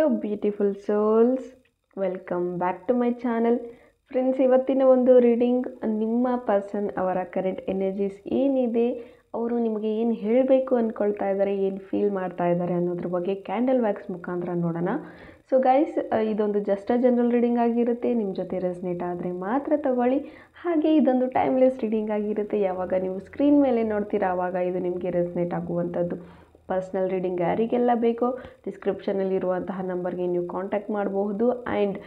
Hello beautiful souls, welcome back to my channel. Friends, ಇವತ್ತಿನ ಒಂದು reading ನಿಮ್ಮ person ಅವರ ಕರೆಂಟ್ ಎನರ್ಜೀಸ್ ಏನಿದೆ, ಅವರು ನಿಮಗೆ ಏನು ಹೇಳಬೇಕು ಅಂದ್ಕೊಳ್ತಾ ಇದ್ದಾರೆ, ಏನು ಫೀಲ್ ಮಾಡ್ತಾ ಇದ್ದಾರೆ ಅನ್ನೋದ್ರ ಬಗ್ಗೆ ಕ್ಯಾಂಡಲ್ ವ್ಯಾಕ್ಸ್ ಮುಖಾಂತರ ನೋಡೋಣ. ಸೊ ಗೈಸ್, ಇದೊಂದು ಜಸ್ಟ್ ಅ ಜನರಲ್ ರೀಡಿಂಗ್ ಆಗಿರುತ್ತೆ. ನಿಮ್ಮ ಜೊತೆ ರೆಸ್ನೇಟ್ ಆದರೆ ಮಾತ್ರ ತಗೊಳ್ಳಿ. ಹಾಗೆ ಇದೊಂದು ಟೈಮ್ಲೆಸ್ ರೀಡಿಂಗ್ ಆಗಿರುತ್ತೆ. ಯಾವಾಗ ನೀವು ಸ್ಕ್ರೀನ್ ಮೇಲೆ ನೋಡ್ತೀರಾ ಆವಾಗ ಇದು ನಿಮಗೆ ರೆಸ್ನೇಟ್ ಆಗುವಂಥದ್ದು. ಪರ್ಸ್ನಲ್ ರೀಡಿಂಗ್ ಯಾರಿಗೆಲ್ಲ ಬೇಕೋ ಡಿಸ್ಕ್ರಿಪ್ಷನಲ್ಲಿರುವಂತಹ ನಂಬರ್ಗೆ ನೀವು ಕಾಂಟ್ಯಾಕ್ಟ್ ಮಾಡಬಹುದು. ಆ್ಯಂಡ್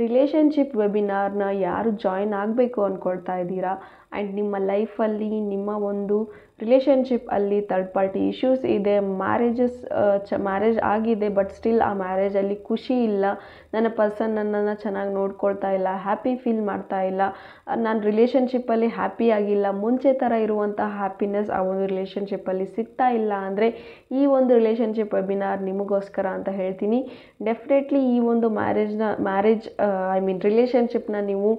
ರಿಲೇಷನ್ಶಿಪ್ ವೆಬಿನಾರ್ನ ಯಾರು ಜಾಯಿನ್ ಆಗಬೇಕು ಅಂದ್ಕೊಳ್ತಾ ಇದ್ದೀರಾ ಆ್ಯಂಡ್ ನಿಮ್ಮ ಲೈಫಲ್ಲಿ ನಿಮ್ಮ ಒಂದು ರಿಲೇಷನ್ಶಿಪ್ ಅಲ್ಲಿ ಥರ್ಡ್ ಪಾರ್ಟಿ ಇಶ್ಯೂಸ್ ಇದೆ, ಮ್ಯಾರೇಜ್ ಆಗಿದೆ ಬಟ್ ಸ್ಟಿಲ್ ಆ ಮ್ಯಾರೇಜಲ್ಲಿ ಖುಷಿ ಇಲ್ಲ, ನನ್ನ ಪರ್ಸನ್ ನನ್ನನ್ನು ಚೆನ್ನಾಗಿ ನೋಡ್ಕೊಳ್ತಾ ಇಲ್ಲ, ಹ್ಯಾಪಿ ಫೀಲ್ ಮಾಡ್ತಾ ಇಲ್ಲ, ನಾನು ರಿಲೇಷನ್ಶಿಪ್ಪಲ್ಲಿ ಹ್ಯಾಪಿ ಆಗಿಲ್ಲ, ಮುಂಚೆ ಥರ ಇರುವಂಥ ಹ್ಯಾಪಿನೆಸ್ ಆ ಒಂದು ರಿಲೇಷನ್ಶಿಪ್ಪಲ್ಲಿ ಸಿಗ್ತಾ ಇಲ್ಲ ಅಂದರೆ ಈ ಒಂದು ರಿಲೇಷನ್ಶಿಪ್ ವೆಬಿನಾರ್ ನಿಮಗೋಸ್ಕರ ಅಂತ ಹೇಳ್ತೀನಿ. ಡೆಫಿನೆಟ್ಲಿ ಈ ಒಂದು ರಿಲೇಷನ್ಶಿಪ್ನ ನೀವು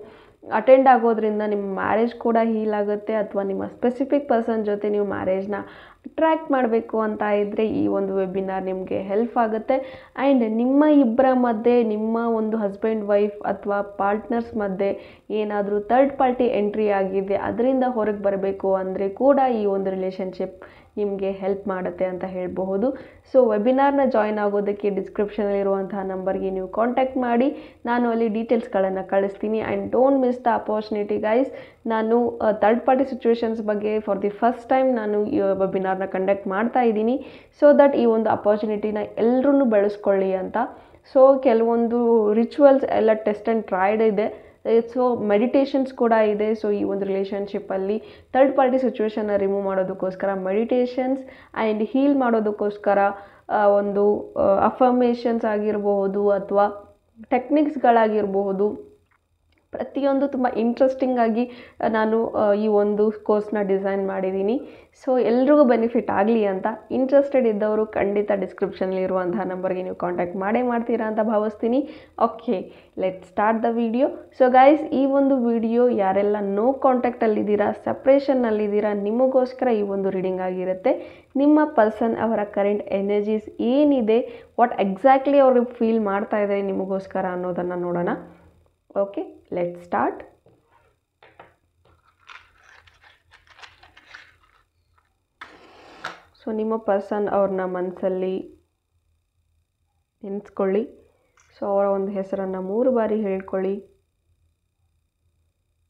ಅಟೆಂಡ್ ಆಗೋದ್ರಿಂದ ನಿಮ್ಮ ಮ್ಯಾರೇಜ್ ಕೂಡ ಹೀಲ್ ಆಗುತ್ತೆ. ಅಥವಾ ನಿಮ್ಮ ಸ್ಪೆಸಿಫಿಕ್ ಪರ್ಸನ್ ಜೊತೆ ನೀವು ಮ್ಯಾರೇಜ್ನ ಅಟ್ರ್ಯಾಕ್ಟ್ ಮಾಡಬೇಕು ಅಂತ ಇದ್ದರೆ ಈ ಒಂದು ವೆಬಿನಾರ್ ನಿಮಗೆ ಹೆಲ್ಪ್ ಆಗುತ್ತೆ. ಆ್ಯಂಡ್ ನಿಮ್ಮ ಇಬ್ಬರ ಮಧ್ಯೆ, ನಿಮ್ಮ ಒಂದು ಹಸ್ಬೆಂಡ್ ವೈಫ್ ಅಥವಾ ಪಾರ್ಟ್ನರ್ಸ್ ಮಧ್ಯೆ ಏನಾದರೂ ಥರ್ಡ್ ಪಾರ್ಟಿ ಎಂಟ್ರಿ ಆಗಿದೆ, ಅದರಿಂದ ಹೊರಗೆ ಬರಬೇಕು ಅಂದರೆ ಕೂಡ ಈ ಒಂದು ರಿಲೇಷನ್ಶಿಪ್ ನಿಮಗೆ ಹೆಲ್ಪ್ ಮಾಡುತ್ತೆ ಅಂತ ಹೇಳಬಹುದು. ಸೊ ವೆಬಿನಾರ್ನ ಜಾಯಿನ್ ಆಗೋದಕ್ಕೆ ಡಿಸ್ಕ್ರಿಪ್ಷನಲ್ಲಿರುವಂತಹ ನಂಬರ್ಗೆ ನೀವು ಕಾಂಟ್ಯಾಕ್ಟ್ ಮಾಡಿ, ನಾನು ಅಲ್ಲಿ ಡೀಟೇಲ್ಸ್ಗಳನ್ನು ಕಳಿಸ್ತೀನಿ. And don't miss the opportunity guys. ನಾನು ಥರ್ಡ್ ಪಾರ್ಟಿ ಸಿಚುವೇಶನ್ಸ್ ಬಗ್ಗೆ ಫಾರ್ ದಿ ಫಸ್ಟ್ ಟೈಮ್ ನಾನು ಈ ವೆಬಿನಾರ್ನ ಕಂಡಕ್ಟ್ ಮಾಡ್ತಾ ಇದ್ದೀನಿ. ಸೊ ದಟ್ ಈ ಒಂದು ಅಪರ್ಚುನಿಟಿನ ಎಲ್ಲರೂ ಬೆಳೆಸ್ಕೊಳ್ಳಿ ಅಂತ. ಸೊ ಕೆಲವೊಂದು ರಿಚುವಲ್ಸ್ ಎಲ್ಲ ಟೆಸ್ಟ್ ಆ್ಯಂಡ್ ಟ್ರೈಡ್ ಇದೆ. ಸೊ ಮೆಡಿಟೇಷನ್ಸ್ ಕೂಡ ಇದೆ. ಸೊ ಈ ಒಂದು ರಿಲೇಷನ್ಶಿಪ್ಪಲ್ಲಿ ಥರ್ಡ್ ಪಾರ್ಟಿ ಸಿಚುವೇಶನ್ನ ರಿಮೂವ್ ಮಾಡೋದಕ್ಕೋಸ್ಕರ ಮೆಡಿಟೇಷನ್ಸ್ ಆ್ಯಂಡ್ ಹೀಲ್ ಮಾಡೋದಕ್ಕೋಸ್ಕರ ಒಂದು ಅಫರ್ಮೇಷನ್ಸ್ ಆಗಿರಬಹುದು ಅಥವಾ ಟೆಕ್ನಿಕ್ಸ್ಗಳಾಗಿರಬಹುದು, ಪ್ರತಿಯೊಂದು ತುಂಬ ಇಂಟ್ರೆಸ್ಟಿಂಗ್ ಆಗಿ ನಾನು ಈ ಒಂದು ಕೋರ್ಸ್ನ ಡಿಸೈನ್ ಮಾಡಿದ್ದೀನಿ. ಸೊ ಎಲ್ರಿಗೂ ಬೆನಿಫಿಟ್ ಆಗಲಿ ಅಂತ ಇಂಟ್ರೆಸ್ಟೆಡ್ ಇದ್ದವರು ಖಂಡಿತ ಡಿಸ್ಕ್ರಿಪ್ಷನಲ್ಲಿರುವಂತಹ ನಂಬರ್ಗೆ ನೀವು ಕಾಂಟ್ಯಾಕ್ಟ್ ಮಾಡ್ತೀರಾ ಅಂತ ಭಾವಿಸ್ತೀನಿ. Okay, let start the video. So guys, ಈ ಒಂದು ವಿಡಿಯೋ ಯಾರೆಲ್ಲ ನೋ ಕಾಂಟ್ಯಾಕ್ಟಲ್ಲಿದ್ದೀರಾ, ಸಪ್ರೇಷನ್ನಲ್ಲಿದ್ದೀರಾ, ನಿಮಗೋಸ್ಕರ ಈ ಒಂದು ರೀಡಿಂಗ್ ಆಗಿರುತ್ತೆ. ನಿಮ್ಮ ಪರ್ಸನ್ ಅವರ ಕರೆಂಟ್ ಎನರ್ಜೀಸ್ ಏನಿದೆ, ವಾಟ್ ಎಕ್ಸಾಕ್ಟ್ಲಿ ಅವರು ಫೀಲ್ ಮಾಡ್ತಾ ಇದ್ದಾರೆ ನಿಮಗೋಸ್ಕರ ಅನ್ನೋದನ್ನು ನೋಡೋಣ. Okay, let start. ಸೊ ನಿಮ್ಮ ಪರ್ಸನ್ ಅವ್ರನ್ನ ಮನಸ್ಸಲ್ಲಿ ನೆನೆಸ್ಕೊಳ್ಳಿ. ಸೊ ಅವರ ಒಂದು ಹೆಸರನ್ನು 3 ಬಾರಿ ಹೇಳ್ಕೊಳ್ಳಿ.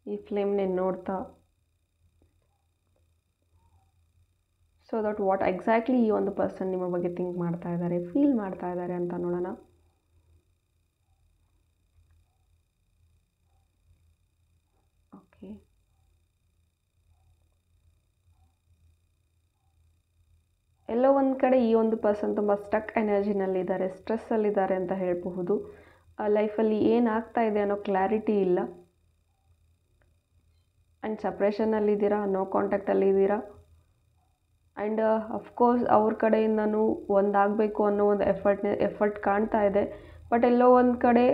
ಈ ಫ್ಲೇಮ್ನೇ ನೋಡ್ತಾ, ಸೊ ದಟ್ ವಾಟ್ ಎಕ್ಸಾಕ್ಟ್ಲಿ ಈ ಒಂದು ಪರ್ಸನ್ ನಿಮ್ಮ ಬಗ್ಗೆ ಥಿಂಕ್ ಮಾಡ್ತಾ ಇದ್ದಾರೆ, ಫೀಲ್ ಮಾಡ್ತಾ ಇದ್ದಾರೆ ಅಂತ ನೋಡೋಣ. ಓಕೆ, ಎಲ್ಲೋ ಒಂದು ಕಡೆ ಈ ಒಂದು ಪರ್ಸನ್ ತುಂಬ ಸ್ಟಕ್ ಎನರ್ಜಿನಲ್ಲಿದ್ದಾರೆ, ಸ್ಟ್ರೆಸ್ಸಲ್ಲಿದ್ದಾರೆ ಅಂತ ಹೇಳಬಹುದು. ಲೈಫಲ್ಲಿ ಏನಾಗ್ತಾ ಇದೆ ಅನ್ನೋ ಕ್ಲಾರಿಟಿ ಇಲ್ಲ. ಆ್ಯಂಡ್ ಸಪ್ರೇಷನ್ನಲ್ಲಿದ್ದೀರಾ, ನೋ ಕಾಂಟ್ಯಾಕ್ಟಲ್ಲಿದ್ದೀರಾ. ಆ್ಯಂಡ್ ಅಫ್ಕೋರ್ಸ್ ಅವ್ರ ಕಡೆಯಿಂದನೂ ಒಂದಾಗಬೇಕು ಅನ್ನೋ ಒಂದು ಎಫರ್ಟ್ ಕಾಣ್ತಾ ಇದೆ. ಬಟ್ ಎಲ್ಲೋ ಒಂದು ಕಡೆ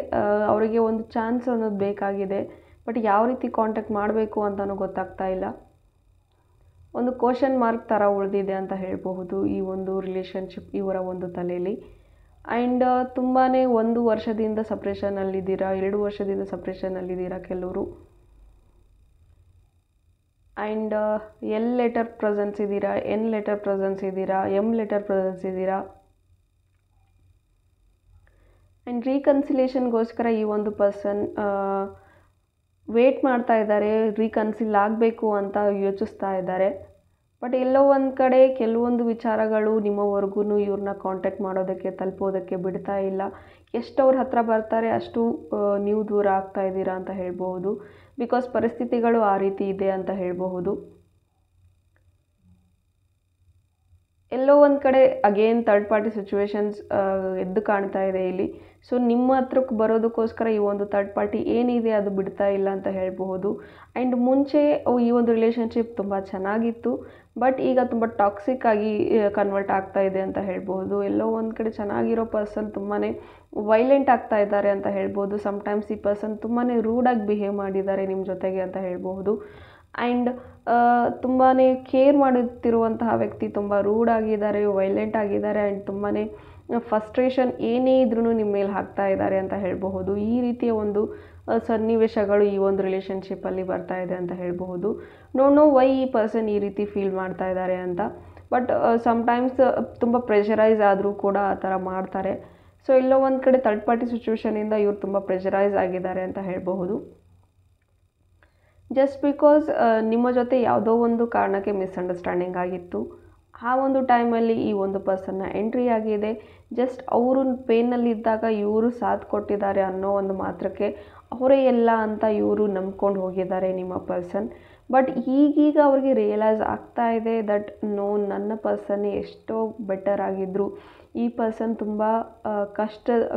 ಅವರಿಗೆ ಒಂದು ಚಾನ್ಸ್ ಅನ್ನೋದು ಬೇಕಾಗಿದೆ. ಬಟ್ ಯಾವ ರೀತಿ ಕಾಂಟ್ಯಾಕ್ಟ್ ಮಾಡಬೇಕು ಅಂತಲೂ ಗೊತ್ತಾಗ್ತಾ ಇಲ್ಲ. ಒಂದು ಕ್ವಶನ್ ಮಾರ್ಕ್ ಥರ ಉಳಿದಿದೆ ಅಂತ ಹೇಳಬಹುದು ಈ ಒಂದು ರಿಲೇಷನ್ಶಿಪ್ ಇವರ ಒಂದು ತಲೆಯಲ್ಲಿ. ಆ್ಯಂಡ್ ತುಂಬಾ 1 ವರ್ಷದಿಂದ ಸಪ್ರೇಷನಲ್ಲಿದ್ದೀರಾ, 2 ವರ್ಷದಿಂದ ಸಪ್ರೇಷನಲ್ಲಿದ್ದೀರಾ ಕೆಲವರು. ಆ್ಯಂಡ್ ಎಲ್ ಲೆಟರ್ ಪ್ರೆಸೆನ್ಸ್ ಇದ್ದೀರಾ, ಎನ್ ಲೆಟರ್ ಪ್ರೆಸೆನ್ಸ್ ಇದ್ದೀರಾ, ಎಮ್ ಲೆಟರ್ ಪ್ರೆಸೆನ್ಸ್ ಇದ್ದೀರಾ. ಆ್ಯಂಡ್ ರೀಕನ್ಸಿಲೇಷನ್ಗೋಸ್ಕರ ಈ ಒಂದು ಪರ್ಸನ್ ವೇಟ್ ಮಾಡ್ತಾ ಇದ್ದಾರೆ, ರೀಕನ್ಸಿಲ್ ಆಗಬೇಕು ಅಂತ ಯೋಚಿಸ್ತಾ ಇದ್ದಾರೆ. ಬಟ್ ಎಲ್ಲೋ ಒಂದು ಕಡೆ ಕೆಲವೊಂದು ವಿಚಾರಗಳು ನಿಮ್ಮವರೆಗೂ ಇವ್ರನ್ನ ಕಾಂಟ್ಯಾಕ್ಟ್ ಮಾಡೋದಕ್ಕೆ, ತಲುಪೋದಕ್ಕೆ ಬಿಡ್ತಾ ಇಲ್ಲ. ಎಷ್ಟು ಅವ್ರ ಹತ್ರ ಬರ್ತಾರೆ ಅಷ್ಟು ನೀವು ದೂರ ಆಗ್ತಾ ಇದ್ದೀರಾ ಅಂತ ಹೇಳ್ಬಹುದು. ಬಿಕಾಸ್ ಪರಿಸ್ಥಿತಿಗಳು ಆ ರೀತಿ ಇದೆ ಅಂತ ಹೇಳಬಹುದು. ಎಲ್ಲೋ ಒಂದು ಕಡೆ ಅಗೇನ್ ಥರ್ಡ್ ಪಾರ್ಟಿ ಸಿಚುವೇಶನ್ಸ್ ಎದ್ದು ಕಾಣ್ತಾ ಇದೆ ಇಲ್ಲಿ. ಸೊ ನಿಮ್ಮ ಹತ್ರಕ್ಕೆ ಬರೋದಕ್ಕೋಸ್ಕರ ಈ ಒಂದು ಥರ್ಡ್ ಪಾರ್ಟಿ ಏನಿದೆ ಅದು ಬಿಡ್ತಾ ಇಲ್ಲ ಅಂತ ಹೇಳಬಹುದು. ಆ್ಯಂಡ್ ಮುಂಚೆ ಈ ಒಂದು ರಿಲೇಷನ್ಶಿಪ್ ತುಂಬ ಚೆನ್ನಾಗಿತ್ತು, ಬಟ್ ಈಗ ತುಂಬ ಟಾಕ್ಸಿಕ್ ಆಗಿ ಕನ್ವರ್ಟ್ ಆಗ್ತಾ ಇದೆ ಅಂತ ಹೇಳ್ಬೋದು. ಎಲ್ಲೋ ಒಂದು ಕಡೆ ಚೆನ್ನಾಗಿರೋ ಪರ್ಸನ್ ತುಂಬಾ ವೈಲೆಂಟ್ ಆಗ್ತಾ ಇದ್ದಾರೆ ಅಂತ ಹೇಳ್ಬೋದು. ಸಮ್ಟೈಮ್ಸ್ ಈ ಪರ್ಸನ್ ತುಂಬಾ ರೂಡಾಗಿ ಬಿಹೇವ್ ಮಾಡಿದ್ದಾರೆ ನಿಮ್ಮ ಜೊತೆಗೆ ಅಂತ ಹೇಳ್ಬಹುದು. ಆ್ಯಂಡ್ ತುಂಬಾ ಕೇರ್ ಮಾಡುತ್ತಿರುವಂತಹ ವ್ಯಕ್ತಿ ತುಂಬ ರೂಡ್ ಆಗಿದ್ದಾರೆ, ವೈಲೆಂಟ್ ಆಗಿದ್ದಾರೆ. ಆ್ಯಂಡ್ ತುಂಬಾ ಫ್ರಸ್ಟ್ರೇಷನ್ ಏನೇ ಇದ್ರೂ ನಿಮ್ಮ ಮೇಲೆ ಹಾಕ್ತಾ ಇದ್ದಾರೆ ಅಂತ ಹೇಳಬಹುದು. ಈ ರೀತಿಯ ಒಂದು ಸನ್ನಿವೇಶಗಳು ಈ ಒಂದು ರಿಲೇಷನ್ಶಿಪ್ಪಲ್ಲಿ ಬರ್ತಾ ಇದೆ ಅಂತ ಹೇಳಬಹುದು. ನೋ ವೈ ಈ ಪರ್ಸನ್ ಈ ರೀತಿ ಫೀಲ್ ಮಾಡ್ತಾ ಇದ್ದಾರೆ ಅಂತ. ಬಟ್ ಸಮ್ಟೈಮ್ಸ್ ತುಂಬ ಪ್ರೆಷರೈಸ್ ಆದರೂ ಕೂಡ ಆ ಥರ ಮಾಡ್ತಾರೆ. ಸೊ ಎಲ್ಲೋ ಒಂದು ಕಡೆ ಥರ್ಡ್ ಪಾರ್ಟಿ ಸಿಚುವೇಷನಿಂದ ಇವ್ರು ತುಂಬ ಪ್ರೆಷರೈಸ್ ಆಗಿದ್ದಾರೆ ಅಂತ ಹೇಳಬಹುದು. ಜಸ್ಟ್ ಬಿಕಾಸ್ ನಿಮ್ಮ ಜೊತೆ ಯಾವುದೋ ಒಂದು ಕಾರಣಕ್ಕೆ ಮಿಸ್ಅಂಡರ್ಸ್ಟ್ಯಾಂಡಿಂಗ್ ಆಗಿತ್ತು. ಆ ಒಂದು ಟೈಮಲ್ಲಿ ಈ ಒಂದು ಪರ್ಸನ್ನ ಎಂಟ್ರಿ ಆಗಿದೆ. ಜಸ್ಟ್ ಅವರು ಪೇನಲ್ಲಿದ್ದಾಗ ಇವರು ಸಾಥ್ ಕೊಟ್ಟಿದ್ದಾರೆ ಅನ್ನೋ ಒಂದು ಮಾತ್ರಕ್ಕೆ ಅವರೇ ಎಲ್ಲ ಅಂತ ಇವರು ನಂಬ್ಕೊಂಡು ಹೋಗಿದ್ದಾರೆ ನಿಮ್ಮ ಪರ್ಸನ್. ಬಟ್ ಈಗೀಗ ಅವ್ರಿಗೆ ರಿಯಲೈಸ್ ಆಗ್ತಾ ಇದೆ ದಟ್ ನೋ, ನನ್ನ ಪರ್ಸನ್ನೇ ಎಷ್ಟೋ ಬೆಟರ್ ಆಗಿದ್ದರು. ಈ ಪರ್ಸನ್ ತುಂಬ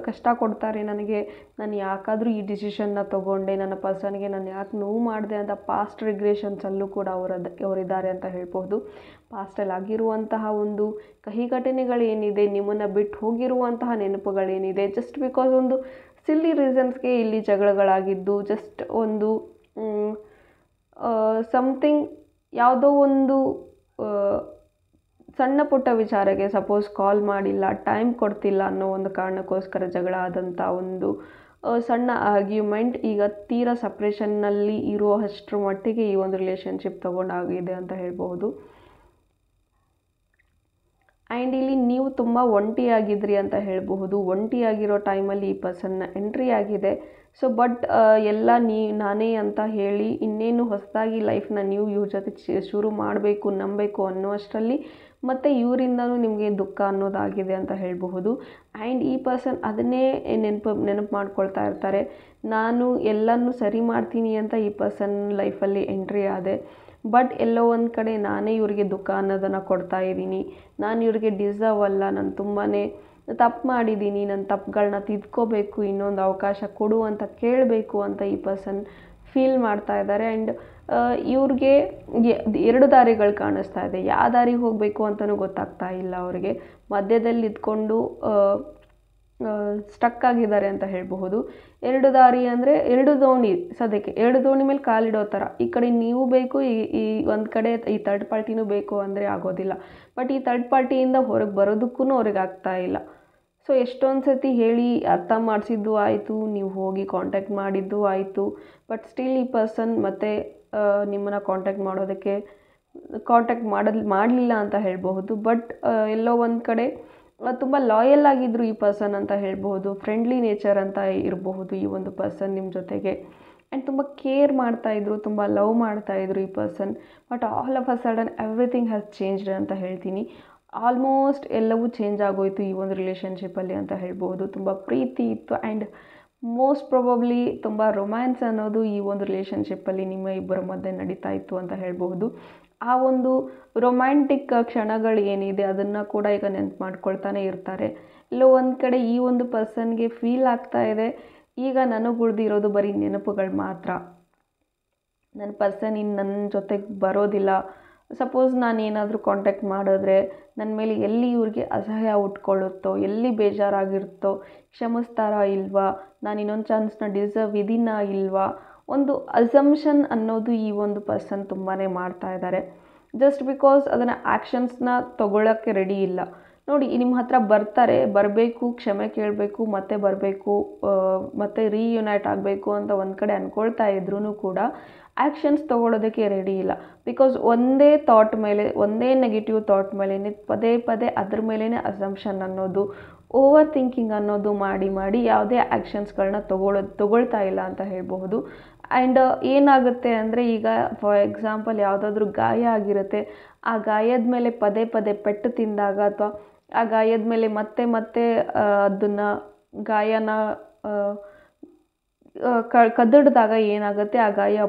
ಕಷ್ಟ ಕೊಡ್ತಾರೆ ನನಗೆ, ನಾನು ಯಾಕಾದರೂ ಈ ಡಿಸಿಷನ್ನ ತೊಗೊಂಡೆ, ನನ್ನ ಪರ್ಸನ್ಗೆ ನಾನು ಯಾಕೆ ನೋವು ಮಾಡಿದೆ ಅಂತ ಪಾಸ್ಟ್ ರಿಗ್ರೆಷನ್ಸಲ್ಲೂ ಕೂಡ ಅವರಿದ್ದಾರೆ ಅಂತ ಹೇಳ್ಬೋದು. ಪಾಸ್ಟಲ್ಲಿ ಆಗಿರುವಂತಹ ಒಂದು ಕಹಿ ಘಟನೆಗಳೇನಿದೆ, ನಿಮ್ಮನ್ನು ಬಿಟ್ಟು ಹೋಗಿರುವಂತಹ ನೆನಪುಗಳೇನಿದೆ, ಜಸ್ಟ್ ಬಿಕಾಸ್ ಒಂದು ಸಿಲ್ಲಿ ರೀಸನ್ಸ್ಗೆ ಇಲ್ಲಿ ಜಗಳಗಳಾಗಿದ್ದು, ಜಸ್ಟ್ ಒಂದು ಸಮಥಿಂಗ್ ಯಾವುದೋ ಒಂದು ಸಣ್ಣ ಪುಟ್ಟ ವಿಚಾರಕ್ಕೆ ಸಪೋಸ್ ಕಾಲ್ ಮಾಡಿಲ್ಲ, ಟೈಮ್ ಕೊಡ್ತಿಲ್ಲ ಅನ್ನೋ ಒಂದು ಕಾರಣಕ್ಕೋಸ್ಕರ ಜಗಳ ಆದಂಥ ಒಂದು ಸಣ್ಣ ಆರ್ಗ್ಯುಮೆಂಟ್ ಈಗ ತೀರಾ ಸಪ್ರೇಷನ್ನಲ್ಲಿ ಇರೋ ಅಷ್ಟರ ಮಟ್ಟಿಗೆ ಈ ಒಂದು ರಿಲೇಷನ್ಶಿಪ್ ತೊಗೊಂಡಾಗಿದೆ ಅಂತ ಹೇಳ್ಬೋದು. ಆ್ಯಂಡ್ ಇಲ್ಲಿ ನೀವು ತುಂಬ ಒಂಟಿಯಾಗಿದ್ರಿ ಅಂತ ಹೇಳಬಹುದು. ಒಂಟಿಯಾಗಿರೋ ಟೈಮಲ್ಲಿ ಈ ಪರ್ಸನ್ನ ಎಂಟ್ರಿ ಆಗಿದೆ. ಸೊ ಬಟ್ ಎಲ್ಲ ನಾನೇ ಅಂತ ಹೇಳಿ ಇನ್ನೇನು ಹೊಸದಾಗಿ ಲೈಫ್ನ ನೀವು ಇವ್ರ ಜೊತೆ ಶುರು ಮಾಡಬೇಕು, ನಂಬಬೇಕು ಅನ್ನೋ ಅಷ್ಟರಲ್ಲಿ ಮತ್ತು ಇವರಿಂದನೂ ನಿಮಗೆ ದುಃಖ ಅನ್ನೋದಾಗಿದೆ ಅಂತ ಹೇಳಬಹುದು. ಆ್ಯಂಡ್ ಈ ಪರ್ಸನ್ ಅದನ್ನೇ ನೆನಪು ಮಾಡ್ಕೊಳ್ತಾ ಇರ್ತಾರೆ. ನಾನು ಎಲ್ಲನೂ ಸರಿ ಮಾಡ್ತೀನಿ ಅಂತ ಈ ಪರ್ಸನ್ ಲೈಫಲ್ಲಿ ಎಂಟ್ರಿ ಆದೆ. ಬಟ್ ಎಲ್ಲೋ ಒಂದು ಕಡೆ ನಾನೇ ಇವರಿಗೆ ದುಃಖ ಅನ್ನೋದನ್ನು ಕೊಡ್ತಾ ಇದ್ದೀನಿ. ನಾನು ಇವ್ರಿಗೆ ಡಿಸರ್ವ್ ಅಲ್ಲ, ನಾನು ತುಂಬಾ ತಪ್ಪು ಮಾಡಿದ್ದೀನಿ, ನನ್ನ ತಪ್ಪುಗಳನ್ನ ತಿದ್ಕೋಬೇಕು, ಇನ್ನೊಂದು ಅವಕಾಶ ಕೊಡು ಅಂತ ಕೇಳಬೇಕು ಅಂತ ಈ ಪರ್ಸನ್ ಫೀಲ್ ಮಾಡ್ತಾ ಇದ್ದಾರೆ. ಆ್ಯಂಡ್ ಇವ್ರಿಗೆ 2 ದಾರಿಗಳು ಕಾಣಿಸ್ತಾ ಇದೆ. ಯಾವ ದಾರಿಗೆ ಹೋಗಬೇಕು ಅಂತಲೂ ಗೊತ್ತಾಗ್ತಾ ಇಲ್ಲ ಅವ್ರಿಗೆ. ಮಧ್ಯದಲ್ಲಿ ಇದ್ಕೊಂಡು ಸ್ಟಕ್ ಆಗಿದ್ದಾರೆ ಅಂತ ಹೇಳಬಹುದು. 2 ದಾರಿ ಅಂದರೆ 2 ದೋಣಿ, ಸದ್ಯಕ್ಕೆ 2 ದೋಣಿ ಮೇಲೆ ಕಾಲಿಡೋ ಥರ. ಈ ಕಡೆ ನೀವು ಬೇಕು, ಈ ಒಂದು ಕಡೆ ಈ ಥರ್ಡ್ ಪಾರ್ಟಿನೂ ಬೇಕು ಅಂದರೆ ಆಗೋದಿಲ್ಲ. ಬಟ್ ಈ ಥರ್ಡ್ ಪಾರ್ಟಿಯಿಂದ ಹೊರಗೆ ಬರೋದಕ್ಕೂ ಅವ್ರಿಗೆ ಆಗ್ತಾ ಇಲ್ಲ. ಸೊ ಎಷ್ಟೊಂದು ಸತಿ ಹೇಳಿ ಅರ್ಥ ಮಾಡಿಸಿದ್ದು ಆಯಿತು, ನೀವು ಹೋಗಿ ಕಾಂಟ್ಯಾಕ್ಟ್ ಮಾಡಿದ್ದು ಆಯಿತು. ಬಟ್ ಸ್ಟಿಲ್ ಈ ಪರ್ಸನ್ ಮತ್ತೆ ನಿಮ್ಮನ್ನು ಕಾಂಟ್ಯಾಕ್ಟ್ ಮಾಡಲಿಲ್ಲ ಅಂತ ಹೇಳಬಹುದು. ಬಟ್ ಎಲ್ಲೋ ಒಂದು ಕಡೆ ತುಂಬ ಲಾಯಲ್ ಆಗಿದ್ದರು ಈ ಪರ್ಸನ್ ಅಂತ ಹೇಳ್ಬೋದು. ಫ್ರೆಂಡ್ಲಿ ನೇಚರ್ ಅಂತ ಇರಬಹುದು ಈ ಒಂದು ಪರ್ಸನ್ ನಿಮ್ಮ ಜೊತೆಗೆ. ಆ್ಯಂಡ್ ತುಂಬ ಕೇರ್ ಮಾಡ್ತಾಯಿದ್ರು, ತುಂಬ ಲವ್ ಮಾಡ್ತಾಯಿದ್ರು ಈ person. But all of a sudden everything has changed ಅಂತ ಹೇಳ್ತೀನಿ. ಆಲ್ಮೋಸ್ಟ್ ಎಲ್ಲವೂ ಚೇಂಜ್ ಆಗೋಯಿತು ಈ ಒಂದು ರಿಲೇಷನ್ಶಿಪ್ಪಲ್ಲಿ ಅಂತ ಹೇಳ್ಬೋದು. ತುಂಬ ಪ್ರೀತಿ ಇತ್ತು ಆ್ಯಂಡ್ ಮೋಸ್ಟ್ ಪ್ರೊಬಬ್ಲಿ ತುಂಬ ರೊಮ್ಯಾನ್ಸ್ ಅನ್ನೋದು ಈ ಒಂದು ರಿಲೇಷನ್ಶಿಪ್ಪಲ್ಲಿ ನಿಮ್ಮ ಇಬ್ಬರ ಮಧ್ಯೆ ನಡೀತಾ ಇತ್ತು ಅಂತ ಹೇಳ್ಬೋದು. ಆ ಒಂದು ರೊಮ್ಯಾಂಟಿಕ್ ಕ್ಷಣಗಳು ಏನಿದೆ ಅದನ್ನು ಕೂಡ ಈಗ ನೆನಪು ಮಾಡ್ಕೊಳ್ತಾನೆ ಇರ್ತಾರೆ. ಎಲ್ಲೋ ಒಂದು ಕಡೆ ಈ ಒಂದು ಪರ್ಸನ್ಗೆ ಫೀಲ್ ಆಗ್ತಾ ಇದೆ, ಈಗ ನನಗೆ ಉಳಿದಿರೋದು ಬರೀ ನೆನಪುಗಳು ಮಾತ್ರ, ನನ್ನ ಪರ್ಸನ್ ಇನ್ನು ನನ್ನ ಜೊತೆಗೆ ಬರೋದಿಲ್ಲ. ಸಪೋಸ್ ನಾನು ಏನಾದರೂ ಕಾಂಟ್ಯಾಕ್ಟ್ ಮಾಡಿದ್ರೆ ನನ್ನ ಮೇಲೆ ಎಲ್ಲಿ ಇವ್ರಿಗೆ ಅಸಹ್ಯ ಉಟ್ಕೊಳ್ಳುತ್ತೋ, ಎಲ್ಲಿ ಬೇಜಾರಾಗಿರುತ್ತೋ, ಕ್ಷಮಿಸ್ತಾರಾ ಇಲ್ವಾ, ನಾನು ಇನ್ನೊಂದು ಚಾನ್ಸ್ನ ಡಿಸರ್ವ್ ಇದೀನಾ ಇಲ್ವಾ, ಒಂದು ಅಸಂಪ್ಷನ್ ಅನ್ನೋದು ಈ ಒಂದು ಪರ್ಸನ್ ತುಂಬಾ ಮಾಡ್ತಾ ಇದ್ದಾರೆ. ಜಸ್ಟ್ ಬಿಕಾಸ್ ಅದನ್ನು ಆ್ಯಕ್ಷನ್ಸ್ನ ತೊಗೊಳ್ಳೋಕ್ಕೆ ರೆಡಿ ಇಲ್ಲ. ನೋಡಿ, ನಿಮ್ಮ ಹತ್ರ ಬರಬೇಕು, ಕ್ಷಮೆ ಕೇಳಬೇಕು, ಮತ್ತೆ ಬರಬೇಕು, ಮತ್ತೆ ರೀಯುನೈಟ್ ಆಗಬೇಕು ಅಂತ ಒಂದು ಕಡೆ ಅಂದ್ಕೊಳ್ತಾ ಇದ್ರೂ ಕೂಡ ಆ್ಯಕ್ಷನ್ಸ್ ತೊಗೊಳೋದಕ್ಕೆ ರೆಡಿ ಇಲ್ಲ. ಬಿಕಾಸ್ ಒಂದೇ ಥಾಟ್ ಮೇಲೆ, ಒಂದೇ ನೆಗೆಟಿವ್ ಥಾಟ್ ಮೇಲೇ ಪದೇ ಅದ್ರ ಮೇಲೇ ಅಸಂಪ್ಷನ್ ಅನ್ನೋದು, ಓವರ್ ಥಿಂಕಿಂಗ್ ಅನ್ನೋದು ಮಾಡಿ ಯಾವುದೇ ಆ್ಯಕ್ಷನ್ಸ್ಗಳನ್ನ ತೊಗೊಳ್ತಾ ಇಲ್ಲ ಅಂತ ಹೇಳಬಹುದು. ಆ್ಯಂಡ್ ಏನಾಗುತ್ತೆ ಅಂದರೆ, ಈಗ ಫಾರ್ ಎಕ್ಸಾಂಪಲ್ ಯಾವುದಾದ್ರೂ ಗಾಯ ಆಗಿರುತ್ತೆ, ಆ ಗಾಯದ ಮೇಲೆ ಪದೇ ಪೆಟ್ಟು ತಿಂದಾಗ ಅಥವಾ ಆ ಗಾಯದ ಮೇಲೆ ಮತ್ತೆ ಅದನ್ನು ಗಾಯನ ಕದಡಿದಾಗ ಏನಾಗುತ್ತೆ, ಆ ಗಾಯ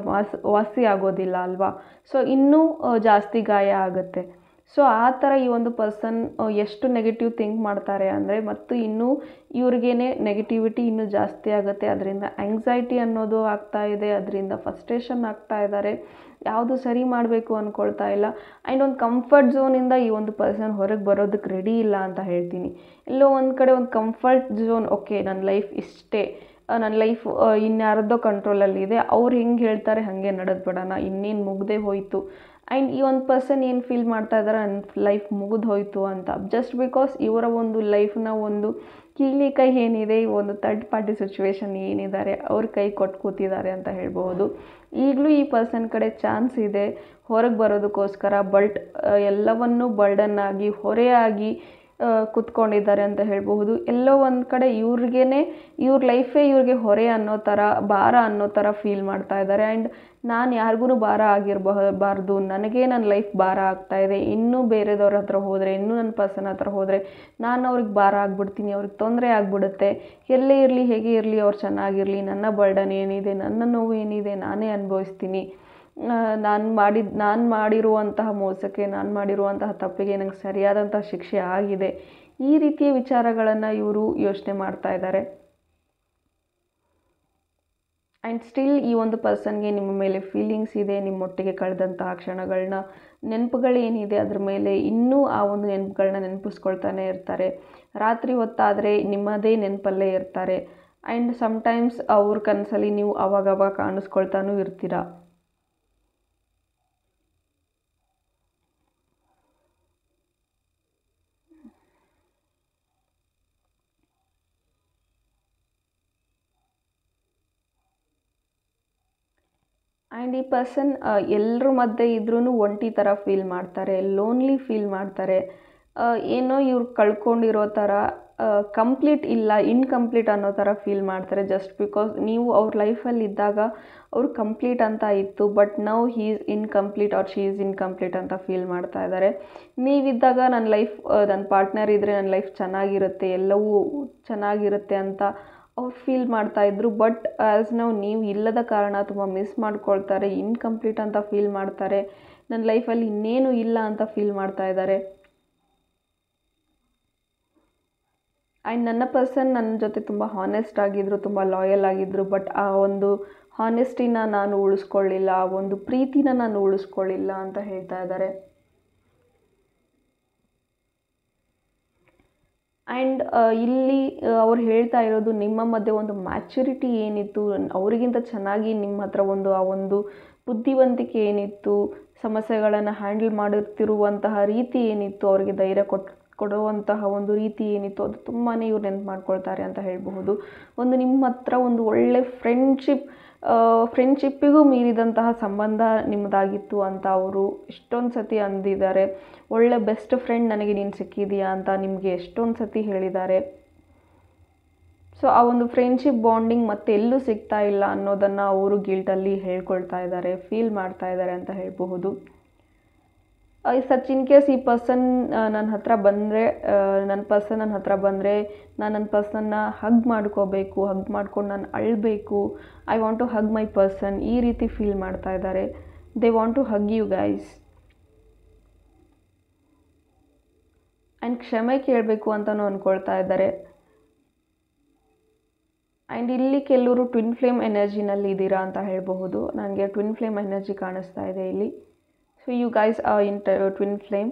ವಾಸಿ ಆಗೋದಿಲ್ಲ ಅಲ್ವಾ. ಸೊ ಇನ್ನೂ ಜಾಸ್ತಿ ಗಾಯ ಆಗುತ್ತೆ. ಸೊ ಆ ಥರ ಈ ಒಂದು ಪರ್ಸನ್ ಎಷ್ಟು ನೆಗೆಟಿವ್ ಥಿಂಕ್ ಮಾಡ್ತಾರೆ ಅಂದರೆ, ಮತ್ತು ಇನ್ನೂ ಇವ್ರಿಗೇನೆ ನೆಗೆಟಿವಿಟಿ ಇನ್ನೂ ಜಾಸ್ತಿ ಆಗುತ್ತೆ. ಅದರಿಂದ ಆ್ಯಂಗ್ಸೈಟಿ ಅನ್ನೋದು ಆಗ್ತಾ ಇದೆ, ಅದರಿಂದ ಫ್ರಸ್ಟ್ರೇಷನ್ ಆಗ್ತಾ ಇದ್ದಾರೆ, ಯಾವುದು ಸರಿ ಮಾಡಬೇಕು ಅಂದ್ಕೊಳ್ತಾ ಇಲ್ಲ. ಆ್ಯಂಡ್ ಒಂದು ಕಂಫರ್ಟ್ ಝೋನಿಂದ ಈ ಒಂದು ಪರ್ಸನ್ ಹೊರಗೆ ಬರೋದಕ್ಕೆ ರೆಡಿ ಇಲ್ಲ ಅಂತ ಹೇಳ್ತೀನಿ. ಎಲ್ಲೋ ಒಂದು ಕಡೆ ಒಂದು ಕಂಫರ್ಟ್ ಝೋನ್, ಓಕೆ ನನ್ನ ಲೈಫ್ ಇಷ್ಟೇ, ನನ್ನ ಲೈಫ್ ಇನ್ಯಾರದ್ದೋ ಕಂಟ್ರೋಲಲ್ಲಿದೆ, ಅವ್ರು ಹೆಂಗೆ ಹೇಳ್ತಾರೆ ಹಾಗೆ ನಡೆದ್ಬಿಡೋಣ, ಇನ್ನೇನು ಮುಗ್ದೇ ಹೋಯಿತು. ಆ್ಯಂಡ್ ಈ ಒಂದು ಪರ್ಸನ್ ಏನು ಫೀಲ್ ಮಾಡ್ತಾ ಇದ್ದಾರೆ, ನನ್ನ ಲೈಫ್ ಮುಗಿದು ಹೋಯಿತು ಅಂತ. ಜಸ್ಟ್ ಬಿಕಾಸ್ ಇವರ ಒಂದು ಲೈಫ್ನ ಒಂದು ಕೀಲಿ ಕೈ ಏನಿದೆ, ಈ ಒಂದು ಥರ್ಡ್ ಪಾರ್ಟಿ ಸಿಚುವೇಶನ್ ಏನಿದ್ದಾರೆ ಅವ್ರ ಕೈ ಕೊಟ್ಟು ಕೂತಿದ್ದಾರೆ ಅಂತ ಹೇಳ್ಬೋದು. ಈಗಲೂ ಈ ಪರ್ಸನ್ ಕಡೆ ಚಾನ್ಸ್ ಇದೆ ಹೊರಗೆ ಬರೋದಕ್ಕೋಸ್ಕರ, ಬಟ್ ಎಲ್ಲವನ್ನೂ ಬರ್ಡನ್ನಾಗಿ ಹೊರೆಯಾಗಿ ಕೂತ್ಕೊಂಡಿದ್ದಾರೆ ಅಂತ ಹೇಳಬಹುದು. ಎಲ್ಲೋ ಒಂದು ಕಡೆ ಇವ್ರ ಲೈಫೇ ಇವ್ರಿಗೆ ಹೊರೆ ಅನ್ನೋ ಥರ, ಭಾರ ಅನ್ನೋ ಥರ ಫೀಲ್ ಮಾಡ್ತಾ ಇದ್ದಾರೆ. ಆ್ಯಂಡ್ ನಾನು ಯಾರಿಗೂ ಭಾರ ಆಗಿರಬಾರ್ದು, ನನಗೆ ನನ್ನ ಲೈಫ್ ಭಾರ ಆಗ್ತಾಯಿದೆ, ಇನ್ನೂ ಬೇರೆದವ್ರ ಹತ್ರ ಹೋದರೆ, ಇನ್ನೂ ನನ್ನ ಪರ್ಸನ್ ಹತ್ರ ಹೋದರೆ ನಾನು ಅವ್ರಿಗೆ ಭಾರ ಆಗಿಬಿಡ್ತೀನಿ, ಅವ್ರಿಗೆ ತೊಂದರೆ ಆಗಿಬಿಡುತ್ತೆ. ಎಲ್ಲೇ ಇರಲಿ, ಹೇಗೆ ಇರಲಿ, ಅವ್ರು ಚೆನ್ನಾಗಿರಲಿ, ನನ್ನ ಬರ್ಡನ್ ಏನಿದೆ, ನನ್ನ ನೋವು ಏನಿದೆ ನಾನೇ ಅನುಭವಿಸ್ತೀನಿ, ನಾನು ಮಾಡಿರುವಂತಹ ಮೋಸಕ್ಕೆ, ನಾನು ಮಾಡಿರುವಂತಹ ತಪ್ಪಿಗೆ ನಂಗೆ ಸರಿಯಾದಂತಹ ಶಿಕ್ಷೆ ಆಗಿದೆ. ಈ ರೀತಿಯ ವಿಚಾರಗಳನ್ನು ಇವರು ಯೋಚನೆ ಮಾಡ್ತಾ ಇದ್ದಾರೆ. ಆ್ಯಂಡ್ ಸ್ಟಿಲ್ ಈ ಒಂದು ಪರ್ಸನ್ಗೆ ನಿಮ್ಮ ಮೇಲೆ ಫೀಲಿಂಗ್ಸ್ ಇದೆ. ನಿಮ್ಮೊಟ್ಟಿಗೆ ಕಳೆದಂತಹ ಕ್ಷಣಗಳನ್ನ, ನೆನಪುಗಳೇನಿದೆ ಅದ್ರ ಮೇಲೆ ಇನ್ನೂ ಆ ಒಂದು ನೆನಪುಗಳನ್ನ ನೆನಪಿಸ್ಕೊಳ್ತಾನೆ ಇರ್ತಾರೆ. ರಾತ್ರಿ ಹೊತ್ತಾದರೆ ನಿಮ್ಮದೇ ನೆನಪಲ್ಲೇ ಇರ್ತಾರೆ. ಆ್ಯಂಡ್ ಸಮ್ಟೈಮ್ಸ್ ಅವ್ರ ಕನಸಲ್ಲಿ ನೀವು ಅವಾಗವಾಗ ಕಾಣಿಸ್ಕೊಳ್ತಾನೂ ಇರ್ತೀರ. ಆ್ಯಂಡ್ ಈ ಪರ್ಸನ್ ಎಲ್ಲರ ಮಧ್ಯೆ ಇದ್ರೂ ಒಂಟಿ ಥರ ಫೀಲ್ ಮಾಡ್ತಾರೆ, ಲೋನ್ಲಿ ಫೀಲ್ ಮಾಡ್ತಾರೆ. ಏನೋ ಇವ್ರು ಕಳ್ಕೊಂಡಿರೋ ಥರ, ಕಂಪ್ಲೀಟ್ ಇಲ್ಲ, ಇನ್ಕಂಪ್ಲೀಟ್ ಅನ್ನೋ ಥರ ಫೀಲ್ ಮಾಡ್ತಾರೆ. ಜಸ್ಟ್ ಬಿಕಾಸ್ ನೀವು ಅವ್ರ ಲೈಫಲ್ಲಿ ಇದ್ದಾಗ ಅವ್ರು ಕಂಪ್ಲೀಟ್ ಅಂತ ಇತ್ತು, but now he is incomplete or she is incomplete ಅಂತ ಫೀಲ್ ಮಾಡ್ತಾ ಇದ್ದಾರೆ. ನೀವಿದ್ದಾಗ ನನ್ನ ಲೈಫ್, ನನ್ನ ಪಾರ್ಟ್ನರ್ ಇದ್ದರೆ ನನ್ನ ಲೈಫ್ ಚೆನ್ನಾಗಿರುತ್ತೆ, ಎಲ್ಲವೂ ಚೆನ್ನಾಗಿರುತ್ತೆ ಅಂತ ಅವ್ರು ಫೀಲ್ ಮಾಡ್ತಾಯಿದ್ರು. ಬಟ್ ಆ್ಯಸ್ ನೀವು ಇಲ್ಲದ ಕಾರಣ ತುಂಬ ಮಿಸ್ ಮಾಡ್ಕೊಳ್ತಾರೆ, ಇನ್ಕಂಪ್ಲೀಟ್ ಅಂತ ಫೀಲ್ ಮಾಡ್ತಾರೆ, ನನ್ನ ಲೈಫಲ್ಲಿ ಇನ್ನೇನು ಇಲ್ಲ ಅಂತ ಫೀಲ್ ಮಾಡ್ತಾ ಇದ್ದಾರೆ. ಆ್ಯಂಡ್ ನನ್ನ ಪರ್ಸನ್ ನನ್ನ ಜೊತೆ ತುಂಬ ಹಾನೆಸ್ಟ್ ಆಗಿದ್ದರು, ತುಂಬ ಲಾಯಲ್ ಆಗಿದ್ದರು. ಬಟ್ ಆ ಒಂದು ಹಾನೆಸ್ಟಿನ ನಾನು ಉಳಿಸ್ಕೊಳ್ಳಿಲ್ಲ, ಆ ಒಂದು ಪ್ರೀತಿನ ನಾನು ಉಳಿಸ್ಕೊಳ್ಳಿಲ್ಲ ಅಂತ ಹೇಳ್ತಾ ಇದ್ದಾರೆ. ಆ್ಯಂಡ್ ಇಲ್ಲಿ ಅವ್ರು ಹೇಳ್ತಾ ಇರೋದು, ನಿಮ್ಮ ಮಧ್ಯೆ ಒಂದು ಮ್ಯಾಚುರಿಟಿ ಏನಿತ್ತು, ಅವರಿಗಿಂತ ಚೆನ್ನಾಗಿ ನಿಮ್ಮ ಹತ್ರ ಆ ಒಂದು ಬುದ್ಧಿವಂತಿಕೆ ಏನಿತ್ತು, ಸಮಸ್ಯೆಗಳನ್ನು ಹ್ಯಾಂಡಲ್ ಮಾಡುತ್ತಿರುವಂತಹ ರೀತಿ ಏನಿತ್ತು, ಅವರಿಗೆ ಧೈರ್ಯ ಕೊಡುವಂತಹ ಒಂದು ರೀತಿ ಏನಿತ್ತು, ಅದು ತುಂಬಾ ಇವ್ರು ನೆನಪು ಮಾಡ್ಕೊಳ್ತಾರೆ ಅಂತ ಹೇಳಬಹುದು. ನಿಮ್ಮ ಹತ್ರ ಒಂದು ಒಳ್ಳೆ ಫ್ರೆಂಡ್ಶಿಪ್ಪಿಗೂ ಮೀರಿದಂತಹ ಸಂಬಂಧ ನಿಮ್ಮದಾಗಿತ್ತು ಅಂತ ಅವರು ಎಷ್ಟೊಂದು ಸತಿ ಅಂದಿದ್ದಾರೆ. ಒಳ್ಳೆ ಬೆಸ್ಟ್ ಫ್ರೆಂಡ್ ನನಗೆ ನೀನು ಸಿಕ್ಕಿದೀಯಾ ಅಂತ ನಿಮಗೆ ಎಷ್ಟೊಂದು ಸತಿ ಹೇಳಿದ್ದಾರೆ. ಸೊ ಆ ಒಂದು ಫ್ರೆಂಡ್ಶಿಪ್ ಬಾಂಡಿಂಗ್ ಮತ್ತೆ ಎಲ್ಲೂ ಸಿಗ್ತಾ ಇಲ್ಲ ಅನ್ನೋದನ್ನು ಅವರು ಗಿಲ್ಟಲ್ಲಿ ಹೇಳ್ಕೊಳ್ತಾ ಇದ್ದಾರೆ, ಫೀಲ್ ಮಾಡ್ತಾ ಇದ್ದಾರೆ ಅಂತ ಹೇಳಬಹುದು. ಸಚ್ ಇನ್ ಕೇಸ್ ಈ ಪರ್ಸನ್ ನನ್ನ ಹತ್ರ ಬಂದರೆ, ನನ್ನ ಪರ್ಸನ್ನ ಹಗ್ ಮಾಡ್ಕೋಬೇಕು, ಹಗ್ ಮಾಡ್ಕೊಂಡು ನಾನು ಅಳಬೇಕು, I want to hug my person, ಈ ರೀತಿ ಫೀಲ್ ಮಾಡ್ತಾ ಇದ್ದಾರೆ. They want to hug you guys. And ಕ್ಷಮೆ ಕೇಳಬೇಕು ಅಂತಲೂ ಅಂದ್ಕೊಳ್ತಾ ಇದ್ದಾರೆ. ಆ್ಯಂಡ್ ಇಲ್ಲಿ ಕೆಲವರು ಟ್ವಿನ್ ಫ್ಲೇಮ್ ಎನರ್ಜಿನಲ್ಲಿ ಇದ್ದೀರಾ ಅಂತ ಹೇಳಬಹುದು. ನನಗೆ ಟ್ವಿನ್ ಫ್ಲೇಮ್ ಎನರ್ಜಿ ಕಾಣಿಸ್ತಾ ಇದೆ ಇಲ್ಲಿ. So you guys in twin flame.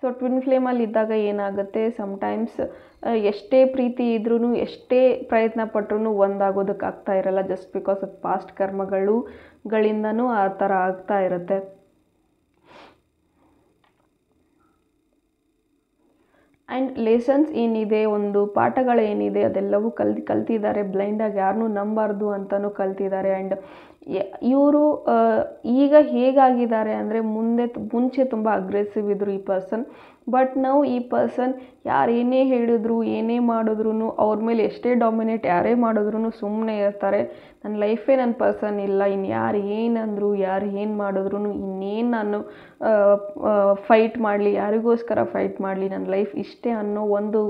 So twin ಫ್ಲೇಮಲ್ಲಿ ಇದ್ದಾಗ ಏನಾಗುತ್ತೆ, ಸಮ್ಟೈಮ್ಸ್ ಎಷ್ಟೇ ಪ್ರೀತಿ ಇದ್ರೂ, ಎಷ್ಟೇ ಪ್ರಯತ್ನ ಪಟ್ಟರೂ ಒಂದಾಗೋದಕ್ಕೆ ಆಗ್ತಾ ಇರಲ್ಲ. ಜಸ್ಟ್ ಬಿಕಾಸ್ ಆಫ್ ಪಾಸ್ಟ್ ಕರ್ಮಗಳಿಂದನೂ ಆ ಥರ ಆಗ್ತಾ ಇರುತ್ತೆ. ಆ್ಯಂಡ್ ಲೆಸನ್ಸ್ ಏನಿದೆ, ಒಂದು ಪಾಠಗಳೇನಿದೆ ಅದೆಲ್ಲವೂ ಕಲ್ತಿದ್ದಾರೆ. ಬ್ಲೈಂಡಾಗಿ ಯಾರನ್ನೂ ನಂಬಾರ್ದು ಅಂತಲೂ ಕಲ್ತಿದ್ದಾರೆ. ಆ್ಯಂಡ್ ಇವರು ಈಗ ಹೇಗಾಗಿದ್ದಾರೆ ಅಂದರೆ, ಮುಂಚೆ ತುಂಬ ಅಗ್ರೆಸಿವ್ ಇದ್ದರು ಈ ಪರ್ಸನ್. ಬಟ್ ನಾವು ಈ ಪರ್ಸನ್ ಯಾರು ಏನೇ ಹೇಳಿದ್ರು, ಏನೇ ಮಾಡಿದ್ರು, ಅವ್ರ ಮೇಲೆ ಎಷ್ಟೇ ಡಾಮಿನೇಟ್ ಯಾರೇ ಮಾಡಿದ್ರು ಸುಮ್ಮನೆ ಇರ್ತಾರೆ. ನನ್ನ ಲೈಫೇ ನನ್ನ ಪರ್ಸನ್ ಇಲ್ಲ, ಇನ್ನು ಯಾರು ಏನಂದರು, ಯಾರು ಏನು ಮಾಡಿದ್ರು, ಇನ್ನೇನು ನಾನು ಫೈಟ್ ಮಾಡಲಿ, ಯಾರಿಗೋಸ್ಕರ ಫೈಟ್ ಮಾಡಲಿ, ನನ್ನ ಲೈಫ್ ಇಷ್ಟೇ ಅನ್ನೋ ಒಂದು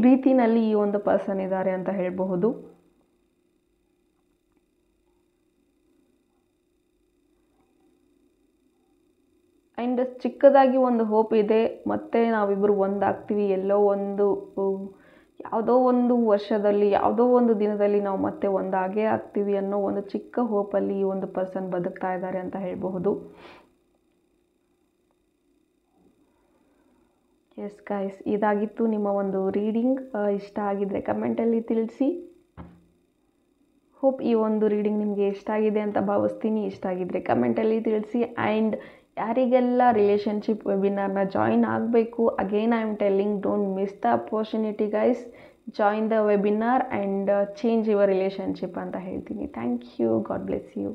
ರೀತಿನಲ್ಲಿ ಈ ಒಂದು ಪರ್ಸನ್ ಇದ್ದಾರೆ ಅಂತ ಹೇಳಬಹುದು. ಆ್ಯಂಡ್ ಚಿಕ್ಕದಾಗಿ ಒಂದು ಹೋಪ್ ಇದೆ, ಮತ್ತೆ ನಾವಿಬ್ಬರು ಒಂದಾಗ್ತೀವಿ, ಯಾವುದೋ ಒಂದು ವರ್ಷದಲ್ಲಿ, ಯಾವುದೋ ಒಂದು ದಿನದಲ್ಲಿ ನಾವು ಮತ್ತೆ ಒಂದಾಗೇ ಆಗ್ತೀವಿ ಅನ್ನೋ ಒಂದು ಚಿಕ್ಕ ಹೋಪಲ್ಲಿ ಈ ಒಂದು ಪರ್ಸನ್ ಬದುಕ್ತಾ ಇದ್ದಾರೆ ಅಂತ ಹೇಳಬಹುದು. ಎಸ್ ಗೈಸ್, ಇದಾಗಿತ್ತು ನಿಮ್ಮ ಒಂದು ರೀಡಿಂಗ್. ಇಷ್ಟ ಆಗಿದ್ದರೆ ಕಮೆಂಟಲ್ಲಿ ತಿಳಿಸಿ. ಹೋಪ್ ಈ ಒಂದು ರೀಡಿಂಗ್ ನಿಮಗೆ ಇಷ್ಟ ಆಗಿದೆ ಅಂತ ಭಾವಿಸ್ತೀನಿ. ಇಷ್ಟ ಆಗಿದ್ದರೆ ಕಮೆಂಟಲ್ಲಿ ತಿಳಿಸಿ. ಆ್ಯಂಡ್ ಯಾರಿಗೆಲ್ಲ ರಿಲೇಷನ್ಶಿಪ್ ವೆಬಿನಾರ್ನ ಜಾಯಿನ್ ಆಗಬೇಕು, again I am telling, don't miss the opportunity guys. Join the webinar and change your relationship ಅಂತ ಹೇಳ್ತೀನಿ. Thank you. God bless you.